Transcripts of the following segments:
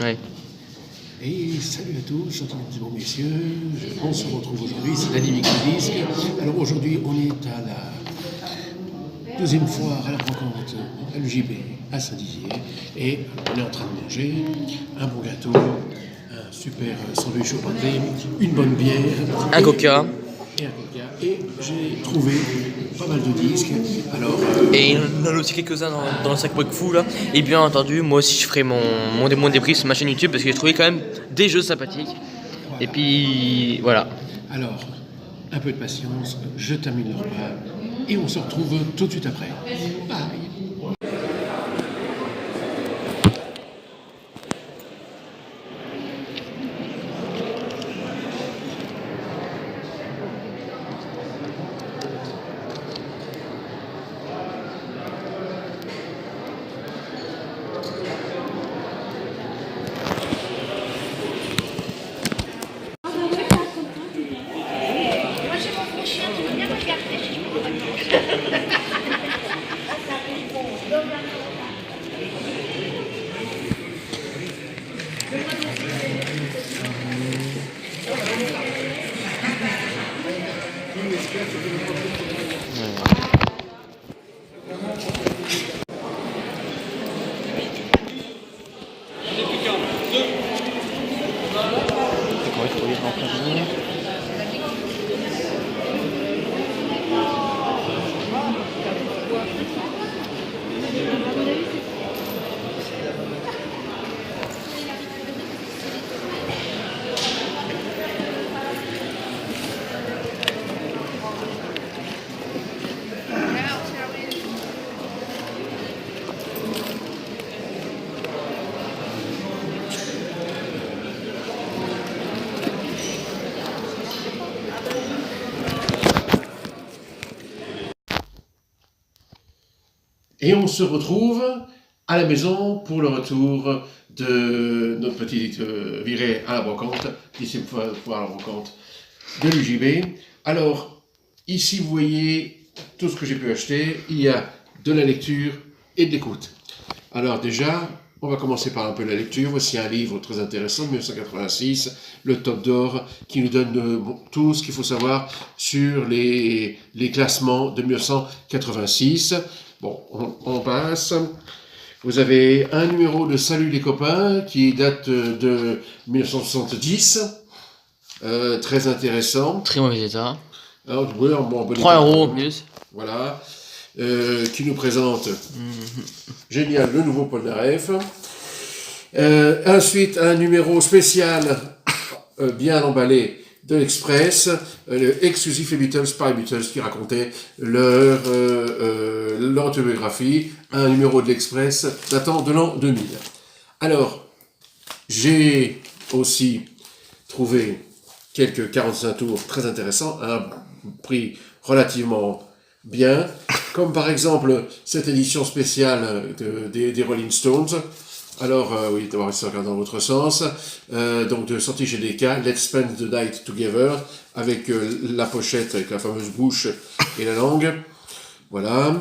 Ouais. Et salut à tous, gentils bons messieurs, on se retrouve aujourd'hui, c'est l'Animic Disque. Alors aujourd'hui on est à la deuxième foire à la brocante à l'UJB à Saint-Dizier et on est en train de manger un bon gâteau, un super sandwich au pâté, une bonne bière, Un coca. Et j'ai trouvé pas mal de disques. Alors, Et il y en a aussi quelques-uns dans le sac Fou là. Et bien entendu, moi aussi je ferai mon débrief sur ma chaîne YouTube parce que j'ai trouvé quand même des jeux sympathiques. voilà. Et puis voilà. Alors, un peu de patience, je termine le repas et on se retrouve tout de suite après. Bye. Et on se retrouve à la maison pour le retour de notre petite virée à la brocante, ici pour à la brocante de l'UJB. Alors, ici vous voyez tout ce que j'ai pu acheter. Il y a de la lecture et de l'écoute. Alors déjà, on va commencer par un peu la lecture. Voici un livre très intéressant de 1986, Le Top d'Or, qui nous donne tout ce qu'il faut savoir sur les classements de 1986. Bon, on passe. Vous avez un numéro de Salut les copains qui date de 1970. Très intéressant. Très mauvais état. Alors, oui, bon, 3 € en plus. Voilà. Qui nous présente génial, le nouveau Polnareff. Ensuite, un numéro spécial bien emballé de l'Express, le exclusif Les Beatles par les Beatles qui racontait leur autobiographie, un numéro de l'Express datant de l'an 2000. Alors, j'ai aussi trouvé quelques 45 tours très intéressants, à un prix relativement bien, comme par exemple cette édition spéciale des Rolling Stones. Alors, oui, d'abord, ça regarde dans votre sens. Donc, de sortie chez DK, Let's Spend the Night Together, avec la pochette, avec la fameuse bouche et la langue. Voilà.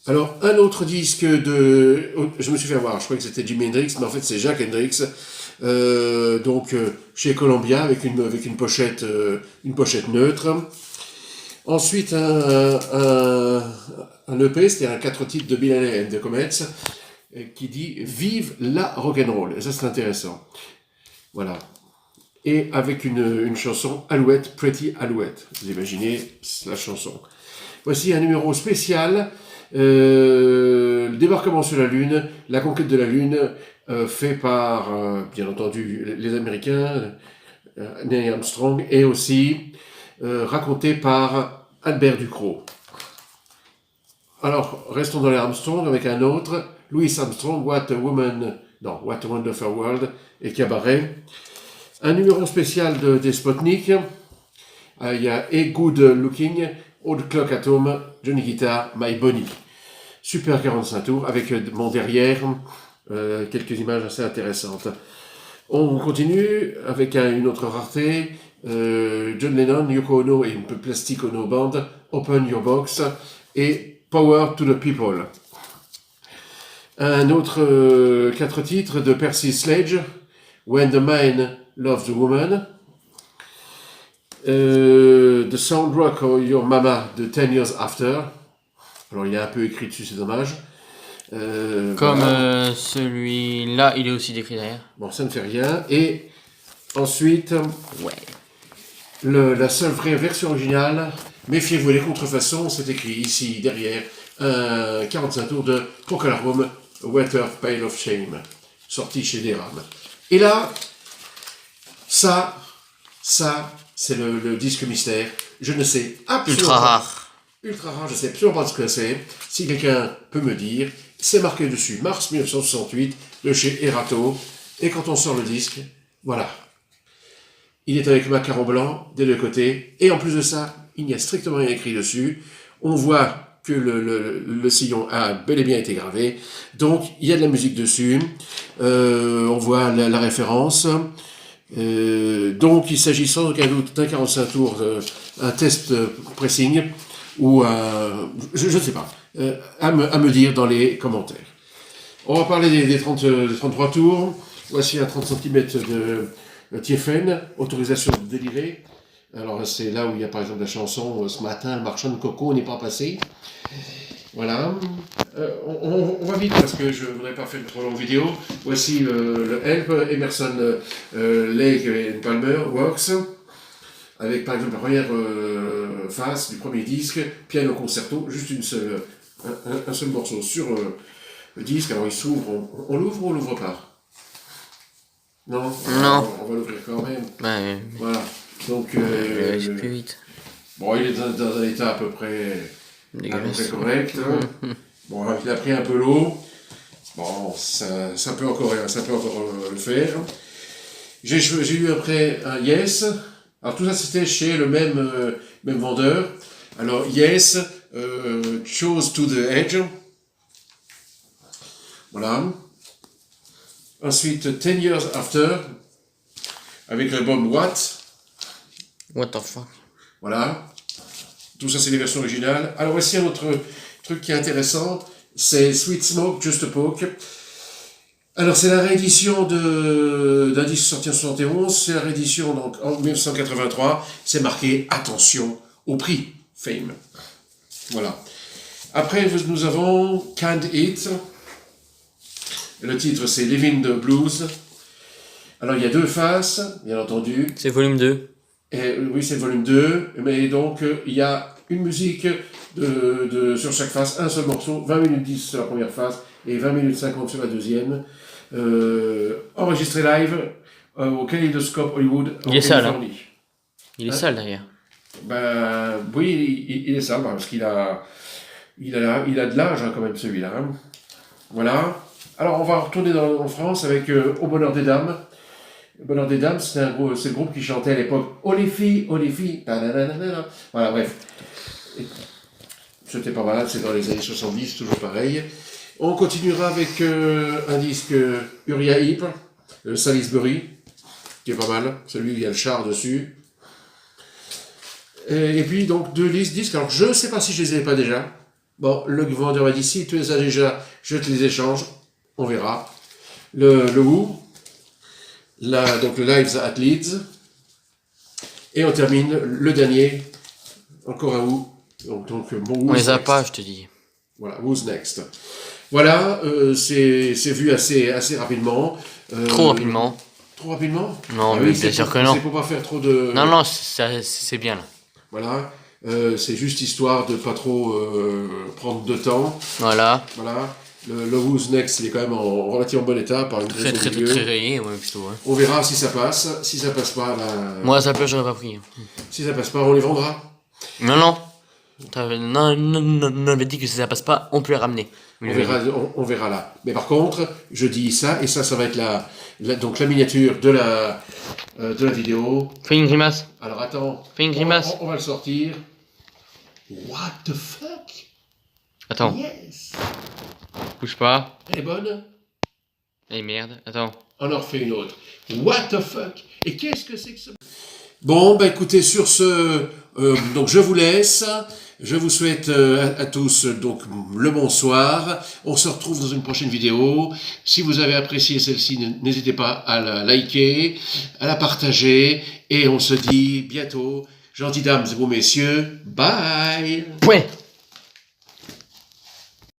Alors, un autre disque de... Je me suis fait avoir, je croyais que c'était Jimi Hendrix, mais en fait, c'est Jacques Hendrix. Chez Columbia, avec une pochette neutre. Ensuite, un EP, c'était un 4 titres de Bill Haley and the Comets, qui dit « Vive la rock'n'roll ». Et ça, c'est intéressant. Voilà. Et avec une chanson Alouette, Pretty Alouette. Vous imaginez la chanson. Voici un numéro spécial, le débarquement sur la Lune, la conquête de la Lune, fait par, bien entendu, les Américains, Neil Armstrong, et aussi raconté par Albert Ducrot. Alors, restons dans les Armstrong avec un autre, Louis Armstrong, What a Wonderful World, et Cabaret. Un numéro spécial des Sputnik, il y a A Good Looking, Old Clock at Home, Johnny Guitar, My Bonnie. Super 45 tours, avec mon derrière, quelques images assez intéressantes. On continue avec une autre rareté, John Lennon, Yoko Ono et une Plastic Ono Band, Open Your Box, et Power to the People. Un autre 4 titres de Percy Sledge, When the Man Loves the Woman. The Sound Rock of Your Mama de 10 Years After. Alors il est un peu écrit dessus, c'est dommage. Comme voilà. celui-là, il est aussi décrit derrière. Bon, ça ne fait rien. Et ensuite, Ouais. la seule vraie version originale, méfiez-vous des contrefaçons, c'est écrit ici derrière, 45 tours de Procol Harum, Weather Pale of Shame, sorti chez Deram. Et là, ça, c'est le disque mystère. Je ne sais absolument Ultra rare. Ultra rare, je ne sais absolument pas ce que c'est. Si quelqu'un peut me dire, c'est marqué dessus, mars 1968, de chez Erato. Et quand on sort le disque, voilà. Il est avec macaron blanc des deux côtés. Et en plus de ça, il n'y a strictement rien écrit dessus. On voit que le sillon a bel et bien été gravé. Donc, il y a de la musique dessus. On voit la référence. Donc, il s'agit sans aucun doute d'un 45 tours, un test pressing, ou je ne sais pas, à me dire dans les commentaires. On va parler des 33 tours. Voici un 30 cm de Tiefen, autorisation de délirer. Alors c'est là où il y a par exemple la chanson ce matin, le marchand de coco n'est pas passé. Voilà. On va vite parce que je ne voudrais pas faire une trop longue vidéo. Voici le Help, Emerson, Lake et Palmer Works, avec par exemple la première face du premier disque, piano concerto, juste un seul morceau sur le disque. Alors il s'ouvre, on l'ouvre ou on l'ouvre pas? Non. Non. On va l'ouvrir quand même. Ouais. Voilà. Donc, Plus vite. bon, il est dans un état à peu près correct. Bon, il a pris un peu l'eau. Bon, ça peut encore le faire. J'ai eu après un Yes. Alors tout ça c'était chez le même vendeur. Alors Yes, Chose to the Edge. Voilà. Ensuite 10 Years After, avec l'album What. What the fuck. Voilà. Tout ça, c'est les versions originales. Alors, voici un autre truc qui est intéressant. C'est Sweet Smoke, Just a Poke. Alors, c'est la réédition d'un disque sorti en 71. C'est la réédition donc, en 1983. C'est marqué « Attention au prix, Fame ». Voilà. Après, nous avons « Can't Eat ». Le titre, c'est « Living the Blues ». Alors, il y a deux faces, bien entendu. C'est volume 2. Et, oui, c'est le volume 2, mais donc il y a une musique sur chaque face, un seul morceau, 20 minutes 10 sur la première face et 20 minutes 50 sur la deuxième, enregistré live au Kaleidoscope Hollywood en Californie. Il est sale derrière. Ben oui, il est sale parce qu'il a de l'âge quand même celui-là. Hein. Voilà. Alors on va retourner en France avec Au Bonheur des Dames. Le Bonheur des Dames, c'est le groupe qui chantait à l'époque Oh les filles, voilà, bref. C'était pas mal, c'est dans les années 70, toujours pareil. On continuera avec un disque Uriah Heep, Salisbury, qui est pas mal, celui où il y a le char dessus. Et puis donc deux disques, alors je ne sais pas si je les ai pas déjà. Bon, le vendeur m'a dit si tu les as déjà, je te les échange, on verra. Le Who. Là, donc le Lives at Leeds. Et on termine le dernier, encore un Who. Donc bon, on les a pas, je te dis. Voilà, Who's Next. Voilà, c'est vu assez rapidement. Trop rapidement. Trop rapidement? Non, mais bien sûr que non. C'est pour pas faire trop de... Non, c'est bien là. Voilà, c'est juste histoire de pas trop prendre de temps. Voilà. Voilà. Le Who's Next, il est quand même en relativement bon état par une très rayé, ouais, plutôt. Ouais. On verra si ça passe. Si ça passe pas, là... Moi, à sa place, j'aurais pas pris. Si ça passe pas, on les vendra. Non. On avait dit que si ça passe pas, on peut les ramener. On verra là. Mais par contre, je dis ça, et ça va être donc la miniature de la vidéo. Fais une grimace. Alors attends. Fais une grimace. On va le sortir. What the fuck? Attends. Yes. Bouge pas. Elle est bonne? Eh merde, attends. On en refait une autre. What the fuck? Et qu'est-ce que c'est que ça? Bon, bah écoutez, sur ce, Donc je vous laisse. Je vous souhaite à tous donc le bonsoir. On se retrouve dans une prochaine vidéo. Si vous avez apprécié celle-ci, n'hésitez pas à la liker, à la partager. Et on se dit bientôt. Gentilles dames et beaux messieurs, bye. Point.